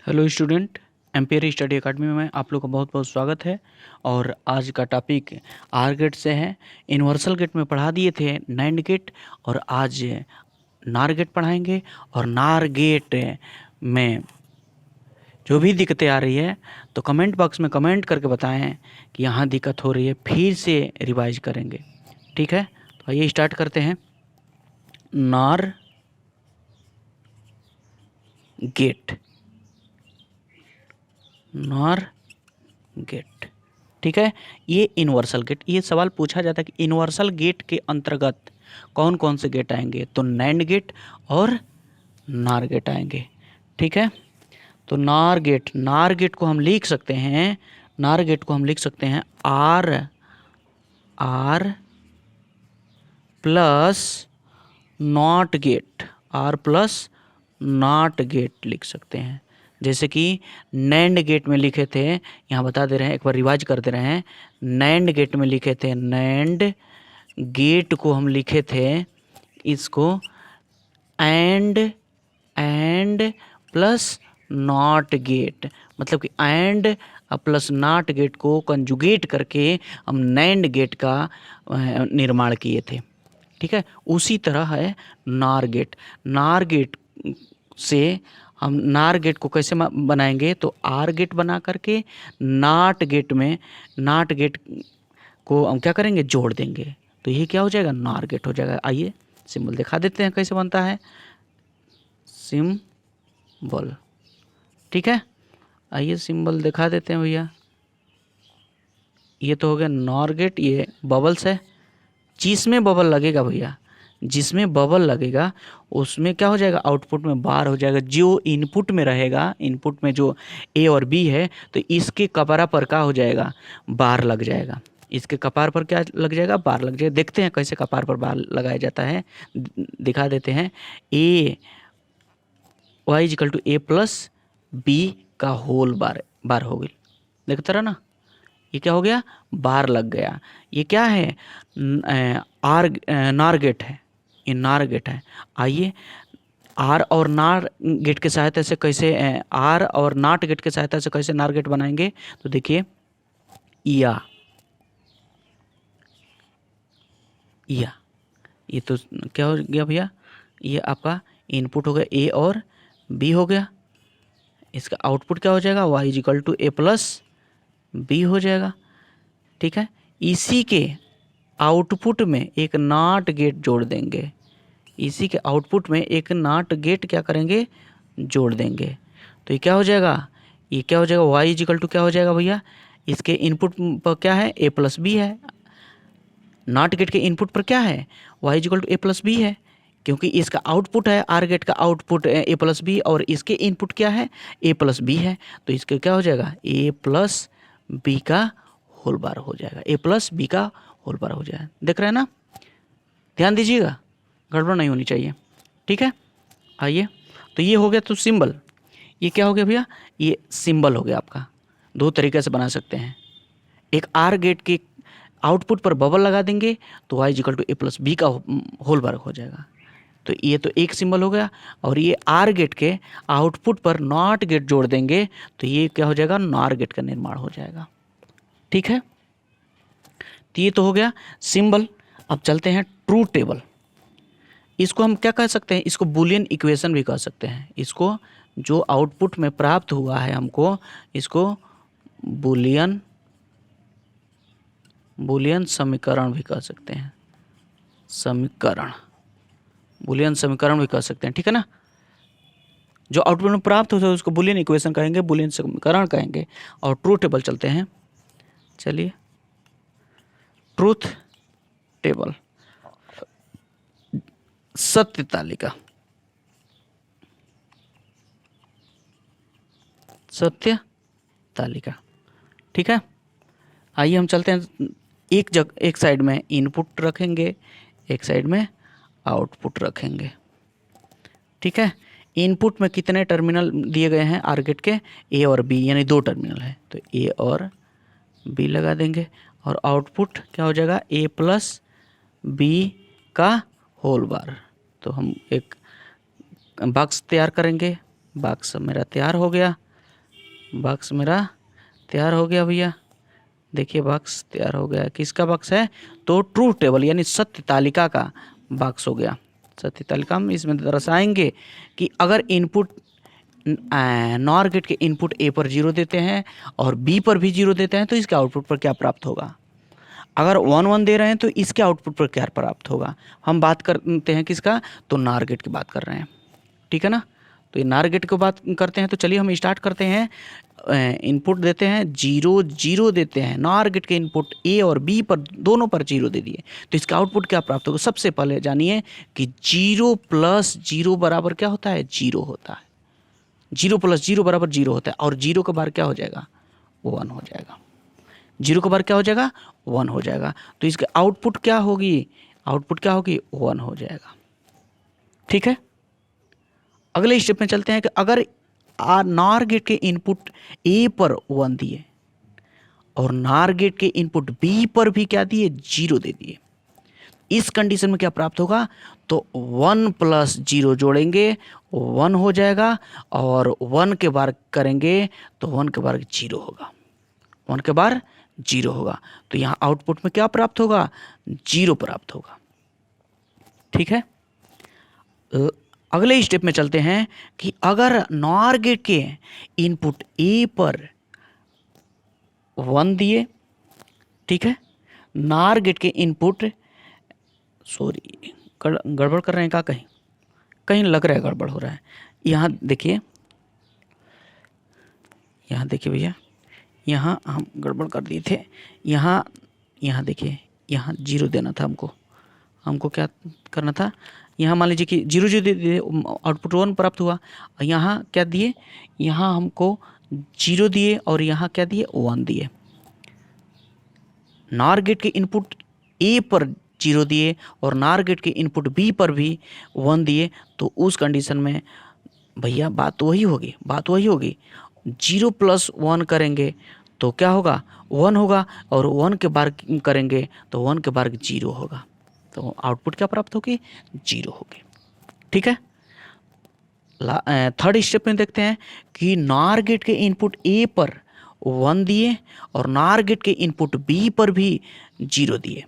Hello student, ampere study academy में आप लोग का बहुत बहुत स्वागत है। और आज का टॉपिक आर गेट से है। यूनिवर्सल गेट में पढ़ा दिए थे नैंड गेट, और आज नार गेट पढ़ाएंगे। और नार गेट में जो भी दिक्कतें आ रही है तो कमेंट बॉक्स में कमेंट करके बताएं कि यहाँ दिक्कत हो रही है, फिर से रिवाइज करेंगे। ठीक है, तो आइए स्टार्ट करते हैं। नार गेट, नार गेट। ठीक है, ये यूनिवर्सल गेट, ये सवाल पूछा जाता है कि यूनिवर्सल गेट के अंतर्गत कौन कौन से गेट आएंगे, तो नैंड गेट और नार गेट आएंगे। ठीक है, तो नार गेट, नार गेट को हम लिख सकते हैं, नार गेट को हम लिख सकते हैं or or plus not gate, or plus not gate लिख सकते हैं। जैसे कि नैंड गेट में लिखे थे, यहाँ बता दे रहे हैं, एक बार रिवाइज कर दे रहे हैं। नैंड गेट में लिखे थे, नैंड गेट को हम लिखे थे इसको एंड प्लस नॉट गेट, मतलब कि एंड प्लस नॉट गेट को कंजुगेट करके हम नैंड गेट का निर्माण किए थे। ठीक है, उसी तरह है नार गेट। नार गेट से हम नार गेट को कैसे बनाएंगे, तो आर गेट बना करके नाट गेट में, नाट गेट को हम क्या करेंगे, जोड़ देंगे, तो ये क्या हो जाएगा, नार गेट हो जाएगा। आइए सिंबल दिखा देते हैं कैसे बनता है, सिंबल। ठीक है, आइए सिंबल दिखा देते हैं भैया। ये तो हो गया नार गेट, ये बबल्स है, जिसमें बबल लगेगा भैया, जिसमें बबल लगेगा उसमें क्या हो जाएगा, आउटपुट में बार हो जाएगा। जो इनपुट में रहेगा, इनपुट में जो ए और बी है, तो इसके कपड़ा पर क्या हो जाएगा, बार लग जाएगा। इसके कपार पर क्या लग जाएगा, बार लग जाएगा। देखते हैं कैसे कपार पर बार लगाया जाता है, दिखा देते हैं। A Y equal to A plus B का होल बार, बार हो गई, देखते रहा ना, ये क्या हो गया, बार लग गया। ये क्या है, नार गेट है, ये नार गेट है। आइए आर और नार गेट की सहायता से कैसे, आर और नाट गेट की सहायता से कैसे नार गेट बनाएंगे, तो देखिए या ये तो क्या हो गया भैया, ये आपका इनपुट हो गया ए और बी हो गया, इसका आउटपुट क्या हो जाएगा, Y equal to A plus B हो जाएगा। ठीक है, इसी के आउटपुट में एक नॉट गेट जोड़ देंगे, इसी के आउटपुट में एक नॉट गेट क्या करेंगे, जोड़ देंगे, तो ये क्या हो जाएगा, ये क्या हो जाएगा, वाई इजिकल टू क्या हो जाएगा भैया, इसके इनपुट पर क्या है, ए प्लस बी है, नॉट गेट के इनपुट पर क्या है, Y equal to A plus B है, क्योंकि इसका आउटपुट है, आर गेट का आउटपुट ए प्लस बी और इसके इनपुट क्या है, ए प्लस बी है, तो इसके क्या हो जाएगा, ए प्लस बी का होल बार हो जाएगा, ए प्लस बी का होल बार हो जाएगा। देख रहे हैं ना, ध्यान दीजिएगा, गड़बड़ नहीं होनी चाहिए। ठीक है, आइए, तो ये हो गया तो सिंबल, ये क्या हो गया भैया, ये सिंबल हो गया आपका। दो तरीके से बना सकते हैं, एक आर गेट के आउटपुट पर बबल लगा देंगे तो Y equal to A plus B का होल बार हो जाएगा, तो ये तो एक सिंबल हो गया। और ये आर गेट के आउटपुट पर नॉट गेट जोड़ देंगे तो ये क्या हो जाएगा, नार गेट का निर्माण हो जाएगा। ठीक है, तो ये तो हो गया सिंबल। अब चलते हैं ट्रू टेबल। इसको हम क्या कह सकते हैं, इसको बुलियन इक्वेशन भी कह सकते हैं। इसको जो आउटपुट में प्राप्त हुआ है हमको, इसको बुलियन बुलियन समीकरण भी कह सकते हैं, समीकरण, बुलियन समीकरण भी कह सकते हैं। ठीक है ना, जो आउटपुट में प्राप्त होता है उसको बुलियन इक्वेशन कहेंगे, बुलियन समीकरण कहेंगे। और ट्रू टेबल चलते हैं, चलिए ट्रूथ टेबल, सत्य तालिका, सत्य तालिका। ठीक है, आइए हम चलते हैं, एक साइड में इनपुट रखेंगे, एक साइड में आउटपुट रखेंगे। ठीक है, इनपुट में कितने टर्मिनल दिए गए हैं आर गेट के, ए और बी, यानी दो टर्मिनल है, तो ए और बी लगा देंगे। और आउटपुट क्या हो जाएगा, ए प्लस बी का होल बार। तो हम एक बॉक्स तैयार करेंगे, बॉक्स मेरा तैयार हो गया। बॉक्स मेरा तैयार हो गया भैया। देखिए बॉक्स तैयार हो गया। किसका बॉक्स है? तो ट्रूथ टेबल यानी सत्य तालिका का बॉक्स हो गया। सत्य तालिका हम इसमें दर्शाएंगे कि अगर इनपुट नॉर गेट के इनपुट ए पर 0 देते हैं और बी पर भी 0 देते हैं तो इसके आउटपुट पर क्या प्राप्त होगा। अगर 1 1 दे रहे हैं तो इसके आउटपुट पर क्या प्राप्त होगा। हम बात करते हैं किसका? तो नॉर गेट की बात कर रहे हैं, ठीक है ना। तो ये नॉर गेट की बात करते हैं तो चलिए हम स्टार्ट करते हैं। इनपुट देते हैं 0 0 देते हैं। नॉर गेट के इनपुट ए और बी पर दोनों पर 0 दे दिए तो इसका आउटपुट क्या प्राप्त होगा। सबसे पहले जानिए कि 0 प्लस 0 बराबर क्या होता है? 0 होता है। 0 प्लस 0 बराबर 0 होता है और 0 का बार क्या हो जाएगा? 1 हो जाएगा। 0 का बार क्या हो जाएगा? 1 हो जाएगा। तो इसके आउटपुट क्या होगी? आउटपुट क्या होगी? 1 हो जाएगा, ठीक है। अगले स्टेप में चलते हैं कि अगर नॉर गेट के इनपुट ए पर 1 दिए और नॉर गेट के इनपुट बी पर भी क्या दिए? 0 दे दिए, इस कंडीशन में क्या प्राप्त होगा? तो 1 प्लस 0 जोड़ेंगे 1 हो जाएगा और 1 के बार करेंगे तो 1 के बार 0 होगा। 1 के बार 0 होगा तो यहाँ आउटपुट में क्या प्राप्त होगा? 0 प्राप्त होगा, ठीक है। अगले स्टेप में चलते हैं कि अगर नॉर गेट के इनपुट ए पर 1 दिए, ठीक है। नॉर गेट के इनपुट सॉरी गड़बड़ कर रहे हैं क्या? कहीं कहीं लग रहा है गड़बड़ हो रहा है। यहाँ देखिए, यहाँ देखिए भैया, यहाँ हम गड़बड़ कर दिए थे। यहाँ देखिए, यहाँ 0 देना था हमको क्या करना था? यहाँ मान लीजिए कि 0 0 दे दिए, आउटपुट 1 प्राप्त हुआ। और यहाँ क्या दिए? यहाँ हमको 0 दिए और यहाँ क्या दिए? 1 दिए। नॉर गेट के इनपुट ए पर 0 दिए और नॉर गेट के इनपुट बी पर भी 1 दिए तो उस कंडीशन में भैया बात वही होगी। 0 प्लस 1 करेंगे तो क्या होगा? 1 होगा और 1 के बार करेंगे तो 1 के बार 0 होगा। तो आउटपुट क्या प्राप्त होगी? 0 होगी, ठीक है। थर्ड स्टेप में देखते हैं कि नॉर गेट के इनपुट ए पर 1 दिए और नॉर गेट के इनपुट बी पर भी 0 दिए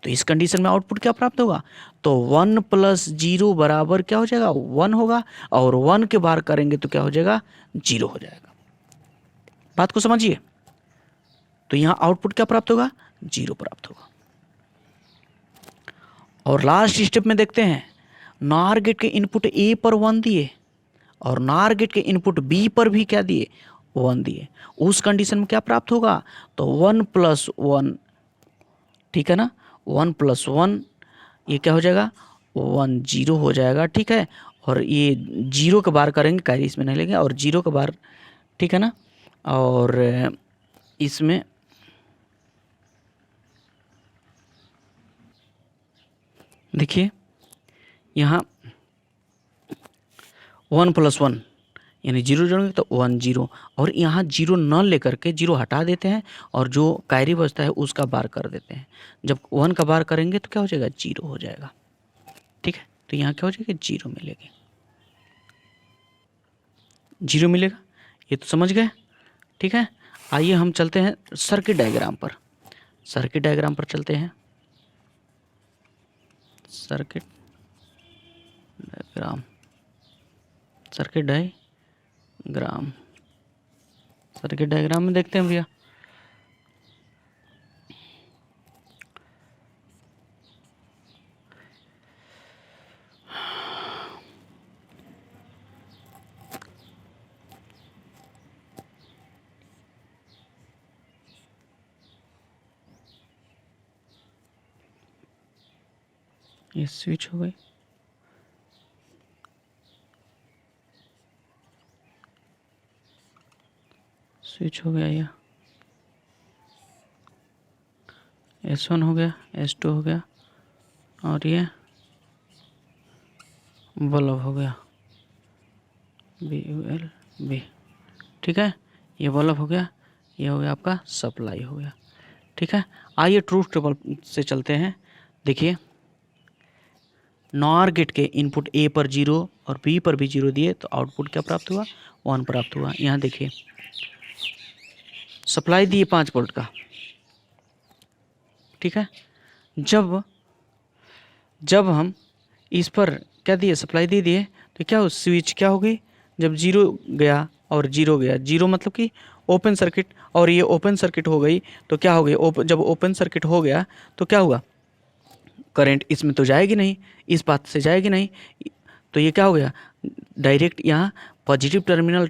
तो इस कंडीशन में आउटपुट क्या प्राप्त होगा? तो 1 प्लस 0 बराबर क्या हो जाएगा? 1 होगा और 1 के बार करेंगे तो क्या हो जाएगा? 0 हो जाएगा। बात को समझिए। तो यहाँ आउटपुट क्या प्राप्त होगा? 0 प्राप्त होगा। और लास्ट स्टेप में देखते हैं, नॉर गेट के इनपुट ए पर 1 दिए और नॉर गेट के इनपुट बी पर भी क्या दिए? 1 दिए। उस कंडीशन में क्या प्राप्त होगा? तो 1 प्लस 1, ठीक है ना। 1 प्लस 1 ये क्या हो जाएगा? 1 0 हो जाएगा, ठीक है। और ये 0 के बार करेंगे, कैरी इसमें नहीं लेंगे और 0 के बार, ठीक है ना। और इसमें देखिए, यहाँ 1 प्लस 1 यानी 0 जोड़ेंगे तो 1 0 और यहाँ 0 न लेकर के 0 हटा देते हैं और जो कैरी बचता है उसका बार कर देते हैं। जब 1 का बार करेंगे तो क्या हो जाएगा? 0 हो जाएगा, ठीक है। तो यहाँ क्या हो जाएगा? 0 मिलेगा, 0 मिलेगा। ये तो समझ गए, ठीक है। आइए हम चलते हैं सर्किट डायग्राम पर। सर्किट डायग्राम पर चलते हैं। Circuit diagram, circuit diagram, circuit diagram में देखते हैं भैया। ये स्विच हो गई, स्विच हो गया। यह S1 हो गया, S2 हो गया और ये बल्ब हो गया BULB, ठीक है। ये बल्ब हो गया, ये हो गया आपका सप्लाई हो गया, ठीक है। आइए ट्रूथ टेबल से चलते हैं। देखिए, नॉर गेट के इनपुट ए पर 0 और बी पर भी 0 दिए तो आउटपुट क्या प्राप्त हुआ, 1 प्राप्त हुआ। यहाँ देखिए सप्लाई दिए 5 वोल्ट का, ठीक है। जब हम इस पर क्या दिए, सप्लाई दे दिए, तो क्या हो, स्विच क्या हो गई, जब 0 गया और 0 गया, 0 मतलब कि ओपन सर्किट, और ये ओपन सर्किट हो गई तो क्या हो गया, जब ओपन सर्किट हो गया तो क्या हुआ, करंट इसमें तो जाएगी नहीं, इस बात से जाएगी नहीं, तो ये क्या हो गया, डायरेक्ट यहाँ पॉजिटिव टर्मिनल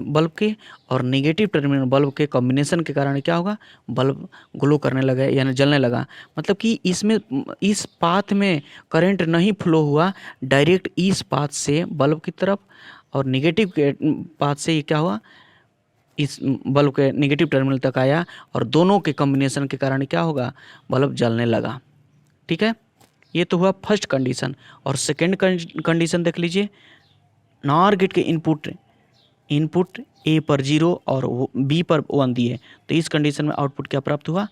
बल्ब के और नेगेटिव टर्मिनल बल्ब के कॉम्बिनेशन के कारण क्या होगा, बल्ब ग्लो करने लगा यानी जलने लगा। मतलब कि इसमें इस पाथ में करंट नहीं फ्लो हुआ, डायरेक्ट इस पाथ से बल्ब की तरफ, और नेगेटिव के पाथ से ये क्या हुआ, इस बल्ब के नेगेटिव टर्मिनल तक आया, और दोनों के कॉम्बिनेशन के कारण क्या होगा, बल्ब जलने लगा। ठीक है, ये तो हुआ फर्स्ट कंडीशन। और सेकेंड कंडीशन देख लीजिए, नॉर गेट के इनपुट ए पर 0 और बी पर 1 दिए, तो इस कंडीशन में आउटपुट क्या प्राप्त हुआ,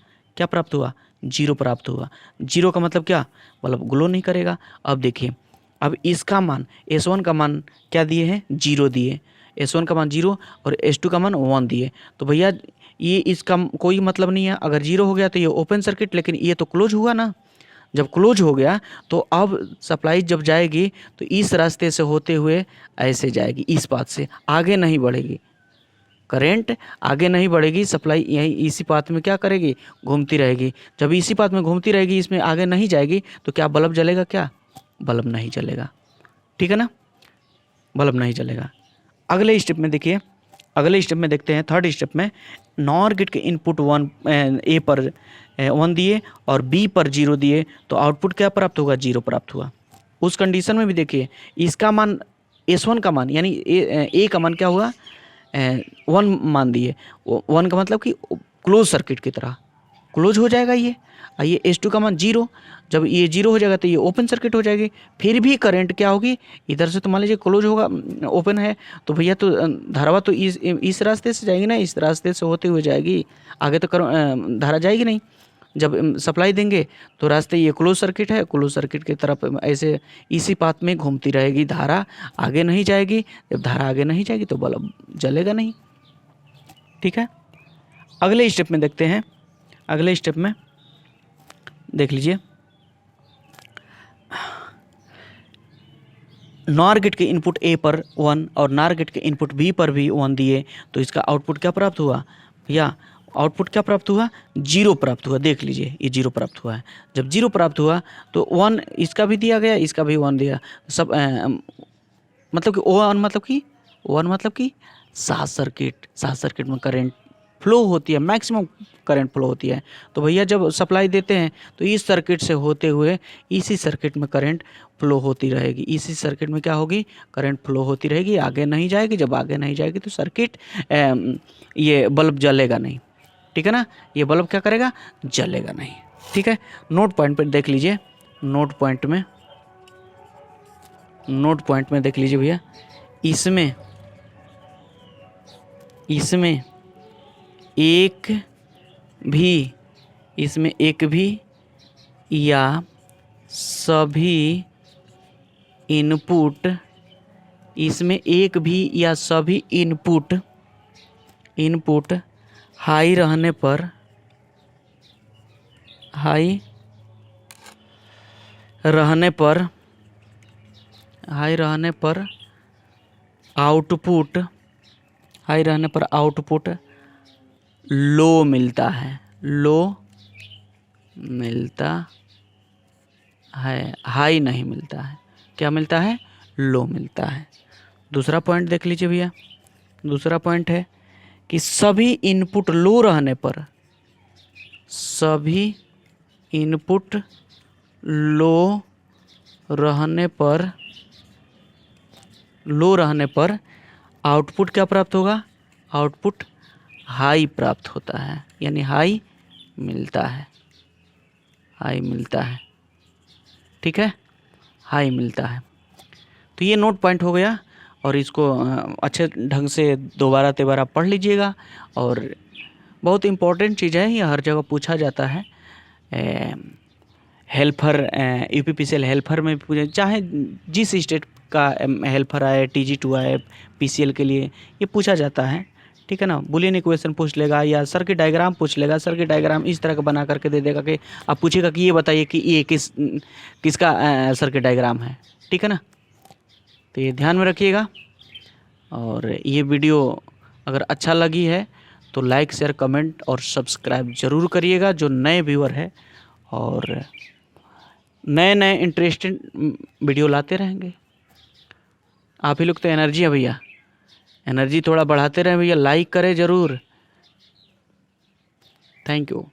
0 प्राप्त हुआ। 0 का मतलब क्या, मतलब ग्लो नहीं करेगा। अब देखिए, अब इसका मान S1 का मान क्या दिए हैं, 0 दिए, S1 का मान 0 और S2 का मान 1 दिए, तो भैया ये इसका कोई मतलब नहीं है। अगर 0 हो गया तो ये ओपन सर्किट, लेकिन ये तो क्लोज हुआ ना, जब क्लोज हो गया तो अब सप्लाई जब जाएगी तो इस रास्ते से होते हुए ऐसे जाएगी, इस पाथ से आगे नहीं बढ़ेगी, करंट आगे नहीं बढ़ेगी, सप्लाई यहीं इसी पाथ में क्या करेगी, घूमती रहेगी। जब इसी पाथ में घूमती रहेगी, इसमें आगे नहीं जाएगी, तो क्या बल्ब जलेगा, क्या बल्ब नहीं जलेगा। ठीक है ना, बल्ब नहीं जलेगा। अगले स्टेप में देखिए, अगले स्टेप में देखते हैं, थर्ड स्टेप में, नॉर गेट के इनपुट 1 ए पर 1 दिए और बी पर 0 दिए, तो आउटपुट क्या प्राप्त होगा, 0 प्राप्त हुआ। उस कंडीशन में भी देखिए, इसका मान S1 का मान यानी ए का मान क्या हुआ, 1 मान दिए, 1 का मतलब कि क्लोज सर्किट की तरह क्लोज हो जाएगा ये। ये S2 का मान 0, जब ये 0 हो जाएगा तो ये ओपन सर्किट हो जाएगी, फिर भी करंट क्या होगी, इधर से तो मान लीजिए क्लोज होगा, ओपन है, तो भैया तो धारा तो इस रास्ते से जाएगी ना, इस रास्ते से होते हुए जाएगी, आगे तो धारा जाएगी नहीं। जब सप्लाई देंगे तो रास्ते ये क्लोज सर्किट है, क्लोज सर्किट की तरफ ऐसे इसी पाथ में घूमती रहेगी, धारा आगे नहीं जाएगी। जब धारा आगे नहीं जाएगी तो बल्ब जलेगा नहीं। ठीक है, अगले स्टेप में देखते हैं। अगले स्टेप में देख लीजिए, नॉर गेट के इनपुट ए पर 1 और नॉर गेट के इनपुट बी पर भी 1 दिए, तो इसका आउटपुट क्या प्राप्त हुआ, या आउटपुट क्या प्राप्त हुआ, 0 प्राप्त हुआ। देख लीजिए, ये 0 प्राप्त हुआ है। जब 0 प्राप्त हुआ तो 1 इसका भी दिया गया, इसका भी 1 दिया, सब मतलब कि 1 मतलब कि शॉर्ट सर्किट में करंट फ्लो होती है, मैक्सिमम करंट फ्लो होती है। तो भैया जब सप्लाई देते हैं तो इस सर्किट से होते हुए इसी सर्किट में करंट फ्लो होती रहेगी, इसी सर्किट में क्या होगी, करंट फ्लो होती रहेगी, आगे नहीं जाएगी। जब आगे नहीं जाएगी तो सर्किट ये बल्ब जलेगा नहीं। ठीक है ना, ये बल्ब क्या करेगा, जलेगा नहीं। ठीक है, नोट पॉइंट पर देख लीजिए, नोट पॉइंट में देख लीजिए भैया, इसमें एक भी या सभी इनपुट, इसमें एक भी या सभी इनपुट हाई रहने पर आउटपुट लो मिलता है, हाई नहीं मिलता है। क्या मिलता है, लो मिलता है। दूसरा पॉइंट देख लीजिए भैया, दूसरा पॉइंट है कि सभी इनपुट लो रहने पर आउटपुट क्या प्राप्त होगा, आउटपुट हाई प्राप्त होता है, यानी हाई मिलता है। ठीक है, हाई मिलता है। तो ये नोट पॉइंट हो गया, और इसको अच्छे ढंग से दोबारा तिबारा पढ़ लीजिएगा। और बहुत इम्पोर्टेंट चीज़ है, ये हर जगह पूछा जाता है। हेल्पर यूपीपीसीएल हेल्पर में भी पूछे, चाहे जिस स्टेट का हेल्पर आए, TG2 आए PCL के लिए, ये पूछा जाता है। ठीक है ना, बुलियन इक्वेशन पूछ लेगा या सर्किट डायग्राम पूछ लेगा। सर्किट डायग्राम इस तरह का बना करके दे देगा कि आप पूछेगा कि ये बताइए कि ये किसका सर्किट डायग्राम है। ठीक है ना, तो ये ध्यान में रखिएगा। और ये वीडियो अगर अच्छा लगी है तो लाइक शेयर कमेंट और सब्सक्राइब ज़रूर करिएगा जो नए व्यूअर है, और नए नए इंटरेस्टिंग वीडियो लाते रहेंगे। आप ही लोग तो एनर्जी है भैया, एनर्जी थोड़ा बढ़ाते रहें भैया, लाइक करें ज़रूर। Thank you.